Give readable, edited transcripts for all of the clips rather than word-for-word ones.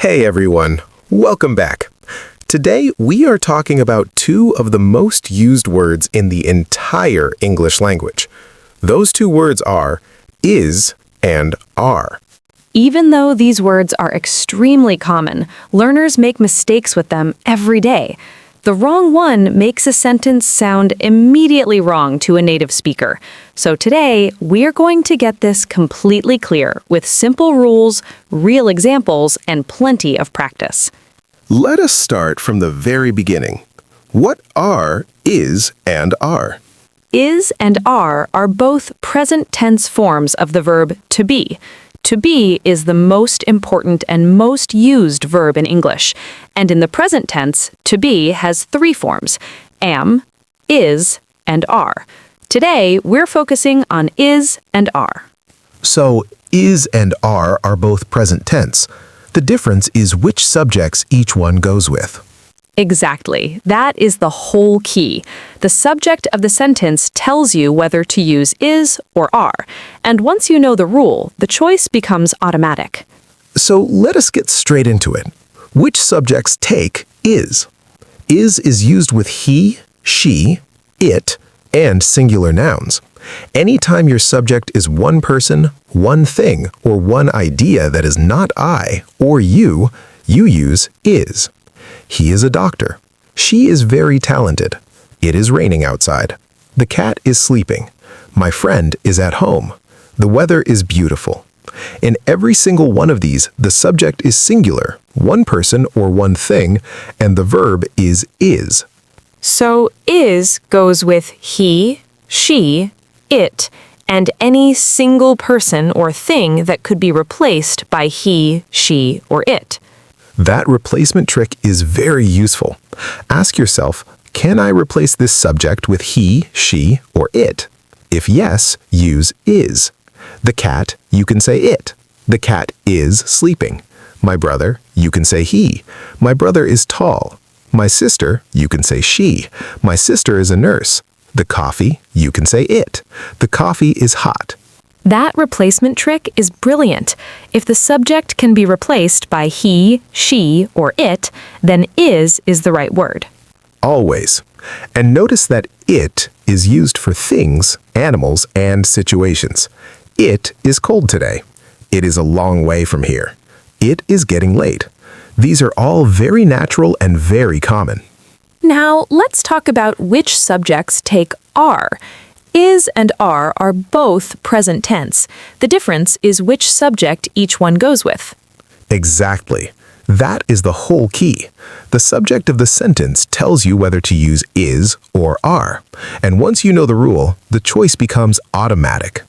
Hey everyone, welcome back. Today we are talking about two of the most used words in the entire English language. Those two words are is and are. Even though these words are extremely common, learners make mistakes with them every day. The wrong one makes a sentence sound immediately wrong to a native speaker. So today, we're going to get this completely clear with simple rules, real examples, and plenty of practice. Let us start from the very beginning. What are is and are? Is and are both present tense forms of the verb to be. To be is the most important and most used verb in English. And in the present tense, to be has three forms: am, is, and are. Today, we're focusing on is and are. So, is and are both present tense. The difference is which subjects each one goes with. Exactly. That is the whole key. The subject of the sentence tells you whether to use is or are. And once you know the rule, the choice becomes automatic. So let us get straight into it. Which subjects take is? Is used with he, she, it, and singular nouns. Anytime your subject is one person, one thing, or one idea that is not I or you use is. He is a doctor. She is very talented. It is raining outside. The cat is sleeping. My friend is at home. The weather is beautiful. In every single one of these, the subject is singular, one person or one thing, and the verb is. So is goes with he, she, it, and any single person or thing that could be replaced by he, she, or it. That replacement trick is very useful. Ask yourself, can I replace this subject with he, she, or it? If yes, use is. The cat, you can say it. The cat is sleeping. My brother, you can say he. My brother is tall. My sister, you can say she. My sister is a nurse. The coffee, you can say it. The coffee is hot. That replacement trick is brilliant. If the subject can be replaced by he, she, or it, then is the right word. Always. And notice that it is used for things, animals, and situations. It is cold today. It is a long way from here. It is getting late. These are all very natural and very common. Now, let's talk about which subjects take are. Is and are both present tense. The difference is which subject each one goes with. Exactly. That is the whole key. The subject of the sentence tells you whether to use is or are. And once you know the rule, the choice becomes automatic.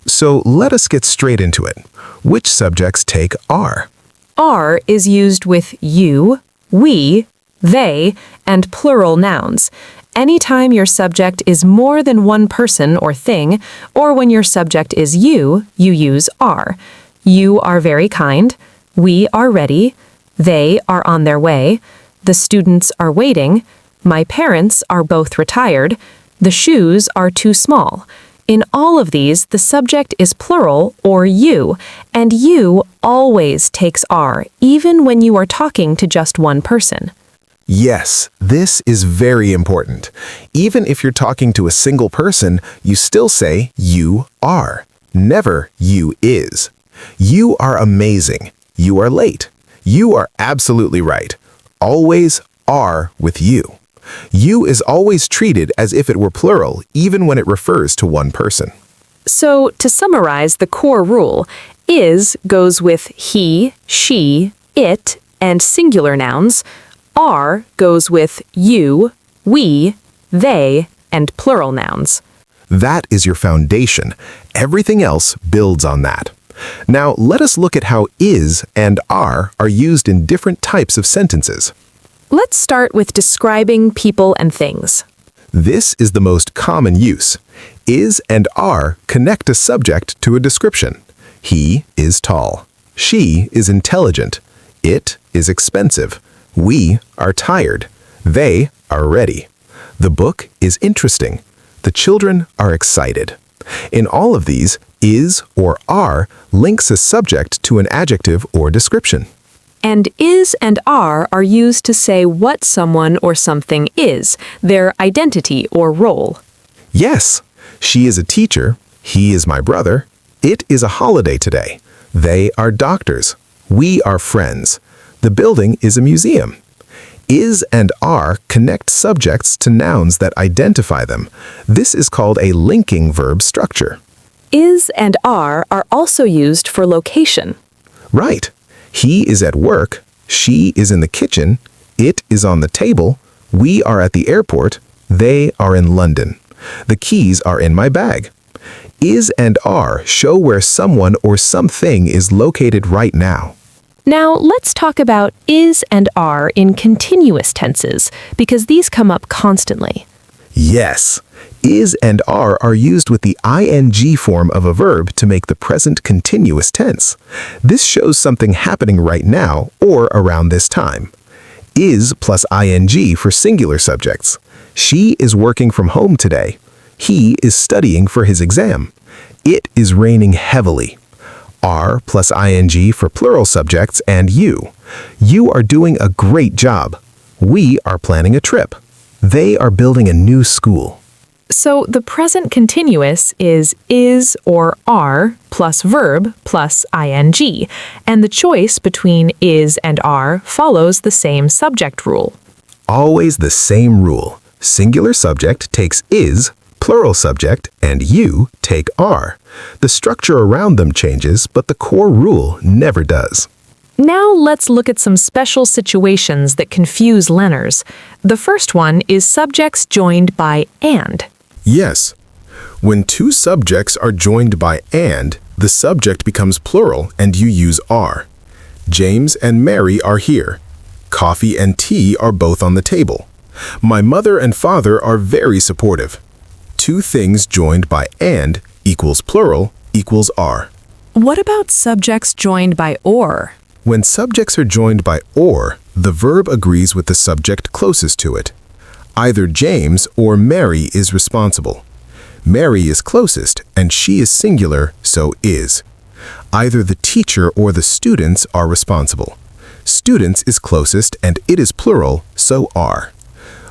So let us get straight into it. Which subjects take are? Are is used with you, we, they, and plural nouns. Anytime your subject is more than one person or thing, or when your subject is you use are. You are very kind. We are ready. They are on their way. The students are waiting. My parents are both retired. The shoes are too small. In all of these, the subject is plural or you, and you always takes are, even when you are talking to just one person. Yes, this is very important. Even if you're talking to a single person, you still say you are, never you is. You are amazing. You are late. You are absolutely right. Always are with you. You is always treated as if it were plural, even when it refers to one person. So, to summarize the core rule, is goes with he, she, it, and singular nouns. Are goes with you, we, they, and plural nouns. That is your foundation. Everything else builds on that. Now, let us look at how is and are used in different types of sentences. Let's start with describing people and things. This is the most common use. Is and are connect a subject to a description. He is tall. She is intelligent. It is expensive. We are tired. They are ready. The book is interesting. The children are excited. In all of these, is or are links a subject to an adjective or description. And is and are used to say what someone or something is, their identity or role. Yes, she is a teacher. He is my brother. It is a holiday today. They are doctors. We are friends. The building is a museum. Is and are connect subjects to nouns that identify them. This is called a linking verb structure. Is and are also used for location. Right. He is at work. She is in the kitchen. It is on the table. We are at the airport. They are in London. The keys are in my bag. Is and are show where someone or something is located right now. Now, let's talk about is and are in continuous tenses, because these come up constantly. Yes. Is and are used with the ing form of a verb to make the present continuous tense. This shows something happening right now or around this time. Is plus ing for singular subjects. She is working from home today. He is studying for his exam. It is raining heavily. Are plus ing for plural subjects and you. You are doing a great job. We are planning a trip. They are building a new school. So the present continuous is or are plus verb plus ing, and the choice between is and are follows the same subject rule. Always the same rule. Singular subject takes is, plural subject, and you take are. The structure around them changes, but the core rule never does. Now let's look at some special situations that confuse learners. The first one is subjects joined by and. Yes. When two subjects are joined by and, the subject becomes plural and you use are. James and Mary are here. Coffee and tea are both on the table. My mother and father are very supportive. Two things joined by and equals plural equals are. What about subjects joined by or? When subjects are joined by or, the verb agrees with the subject closest to it. Either James or Mary is responsible. Mary is closest, and she is singular, so is. Either the teacher or the students are responsible. Students is closest, and it is plural, so are.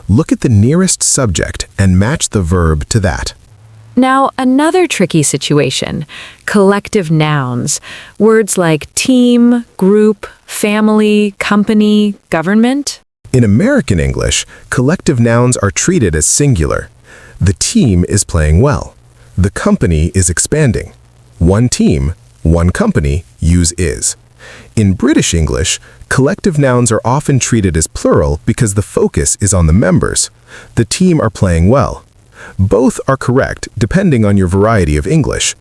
Look at the nearest subject and match the verb to that. Now, another tricky situation, collective nouns. Words like team, group, family, company, government. In American English, collective nouns are treated as singular. The team is playing well. The company is expanding. One team, one company, use is. In British English, collective nouns are often treated as plural because the focus is on the members. The team are playing well. Both are correct depending on your variety of English.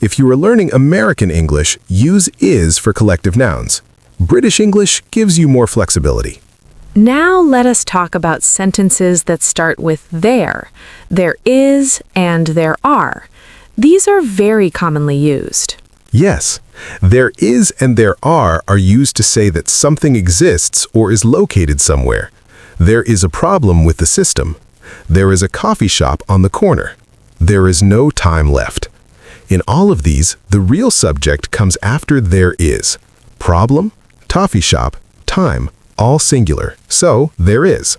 If you are learning American English, use is for collective nouns. British English gives you more flexibility. Now let us talk about sentences that start with there. There is and there are. These are very commonly used. Yes, there is and there are used to say that something exists or is located somewhere. There is a problem with the system. There is a coffee shop on the corner. There is no time left. In all of these, the real subject comes after there is. Problem, coffee shop, time, all singular, so there is.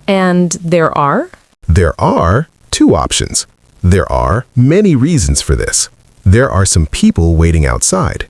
And there are? There are two options. There are many reasons for this. There are some people waiting outside.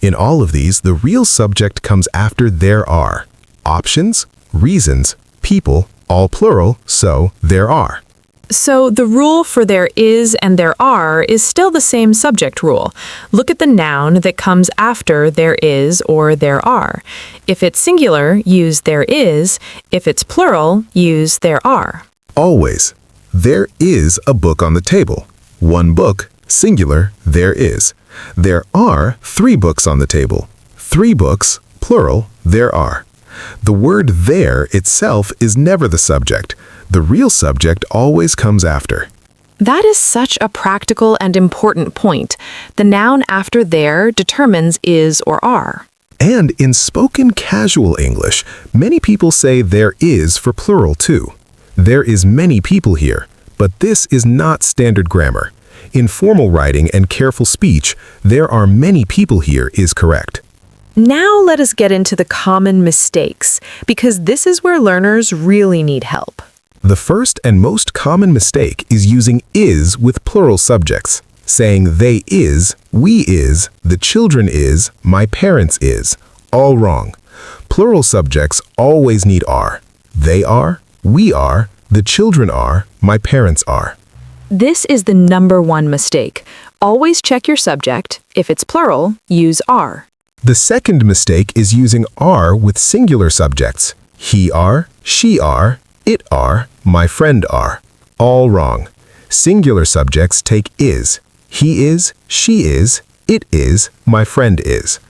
In all of these, the real subject comes after there are. Options, reasons, people, all plural, so there are. So the rule for there is and there are is still the same subject rule. Look at the noun that comes after there is or there are. If it's singular, use there is. If it's plural, use there are. Always. There is a book on the table. One book, singular, there is. There are 3 books on the table. 3 books, plural, there are. The word there itself is never the subject. The real subject always comes after. That is such a practical and important point. The noun after there determines is or are. And in spoken casual English, many people say there is for plural too. There is many people here, but this is not standard grammar. In formal writing and careful speech, there are many people here is correct. Now let us get into the common mistakes, because this is where learners really need help. The first and most common mistake is using is with plural subjects, saying they is, we is, the children is, my parents is. All wrong. Plural subjects always need are. They are, we are, the children are, my parents are. This is the number one mistake. Always check your subject. If it's plural, use are. The second mistake is using are with singular subjects. He are, she are, it are, my friend are. All wrong. Singular subjects take is. He is, she is, it is, my friend is.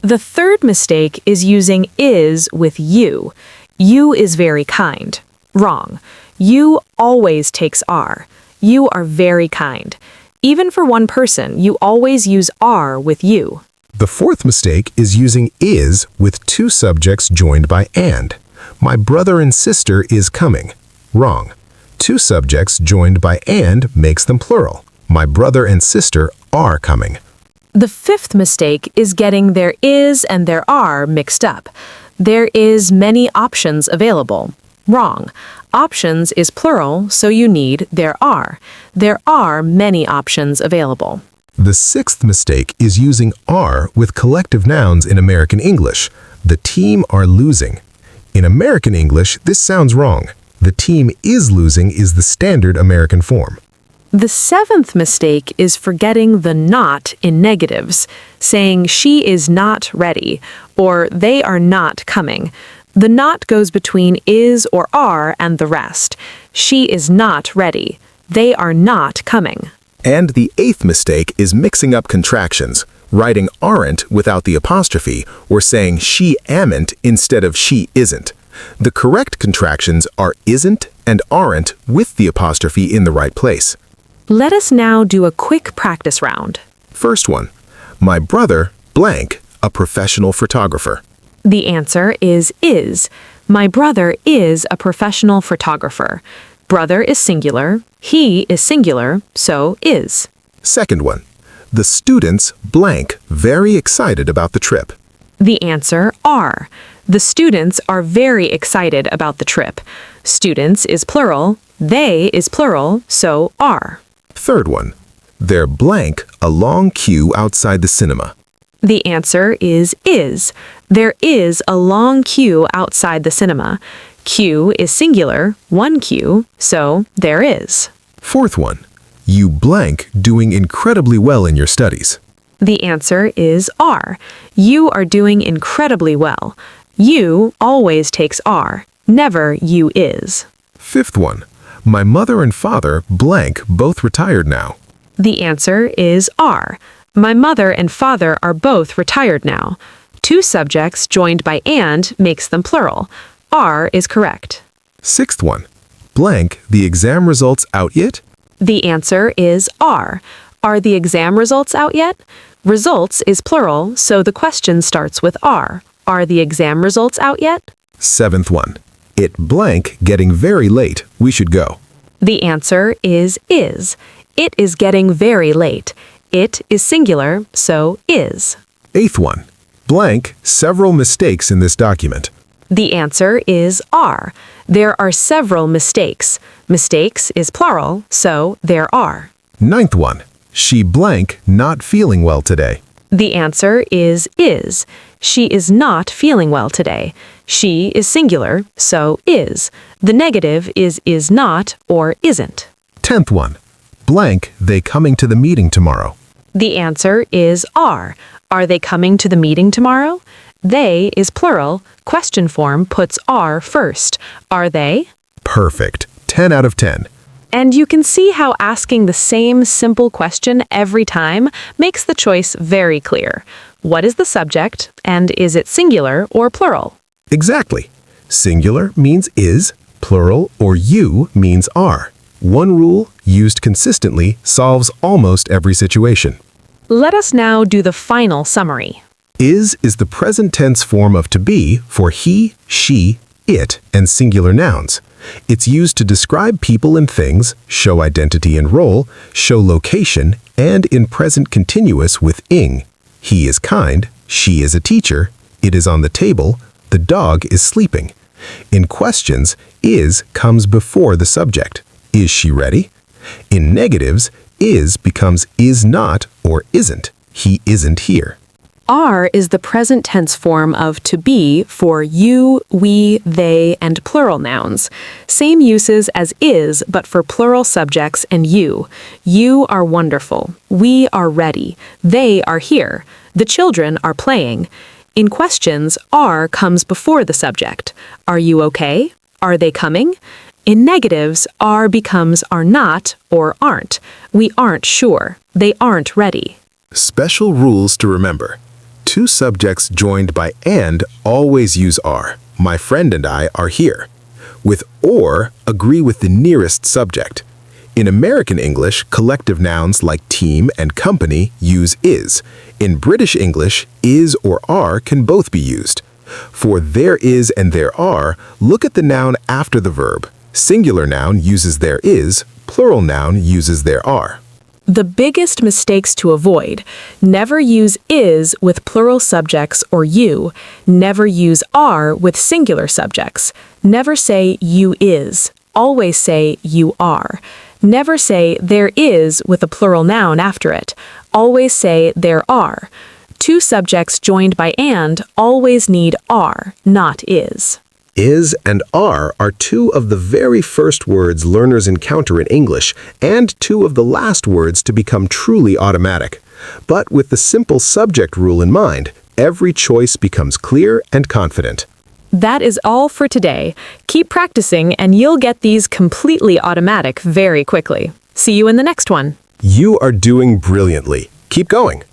The third mistake is using is with you. You is very kind. Wrong. You always takes are. You are very kind. Even for one person, you always use are with you. The fourth mistake is using is with two subjects joined by and. My brother and sister is coming. Wrong. Two subjects joined by and makes them plural. My brother and sister are coming. The fifth mistake is getting there is and there are mixed up. There is many options available. Wrong. Options is plural, so you need there are. There are many options available. The sixth mistake is using are with collective nouns in American English. The team are losing. In American English, this sounds wrong. The team is losing is the standard American form. The seventh mistake is forgetting the not in negatives, saying she is not ready or they are not coming. The not goes between is or are and the rest. She is not ready. They are not coming. And the eighth mistake is mixing up contractions, writing aren't without the apostrophe or saying she amn't instead of she isn't. The correct contractions are isn't and aren't with the apostrophe in the right place. Let us now do a quick practice round. First one, my brother, blank, a professional photographer. The answer is. My brother is a professional photographer. Brother is singular, he is singular, so is. Second one, the students, blank, very excited about the trip. The answer are. The students are very excited about the trip. Students is plural, they is plural, so are. Third one, they're blank, a long queue outside the cinema. The answer is. There is a long queue outside the cinema. Queue is singular, one queue, so there is. Fourth one, you blank doing incredibly well in your studies. The answer is are. You are doing incredibly well. You always takes are, never you is. Fifth one, my mother and father, blank, both retired now. The answer is are. My mother and father are both retired now. Two subjects joined by and makes them plural. Are is correct. Sixth one, blank, the exam results out yet? The answer is are. Are the exam results out yet? Results is plural, so the question starts with are. Are the exam results out yet? Seventh one, it blank getting very late, we should go. The answer is. It is getting very late. It is singular, so is. Eighth one, blank, several mistakes in this document. The answer is are. There are several mistakes. Mistakes is plural, so there are. Ninth one, she blank not feeling well today. The answer is. She is not feeling well today. She is singular, so is. The negative is not or isn't. 10th one, blank, they coming to the meeting tomorrow. The answer is are. Are they coming to the meeting tomorrow? They is plural. Question form puts are first. Are they? Perfect. 10 out of 10. And you can see how asking the same simple question every time makes the choice very clear. What is the subject, and is it singular or plural? Exactly. Singular means is, plural or you means are. One rule, used consistently, solves almost every situation. Let us now do the final summary. Is the present tense form of to be for he, she, it, and singular nouns. It's used to describe people and things, show identity and role, show location, and in present continuous with ing. He is kind, She is a teacher. It is on the table. The dog is sleeping. In questions, is comes before the subject. Is she ready? In negatives, is becomes is not or isn't. He isn't here. Are is the present tense form of to be for you, we, they, and plural nouns. Same uses as is, but for plural subjects and you. You are wonderful. We are ready. They are here. The children are playing. In questions, are comes before the subject. Are you okay? Are they coming? In negatives, are becomes are not or aren't. We aren't sure. They aren't ready. Special rules to remember. Two subjects joined by and always use are. My friend and I are here. With or, agree with the nearest subject. In American English, collective nouns like team and company use is. In British English, is or are can both be used. For there is and there are, look at the noun after the verb. Singular noun uses there is, plural noun uses there are. The biggest mistakes to avoid: never use is with plural subjects or you. Never use are with singular subjects. Never say you is. Always say you are. Never say there is with a plural noun after it. Always say there are. Two subjects joined by and always need are, not is. Is and are two of the very first words learners encounter in English and two of the last words to become truly automatic. But with the simple subject rule in mind, every choice becomes clear and confident. That is all for today. Keep practicing and you'll get these completely automatic very quickly. See you in the next one. You are doing brilliantly. Keep going.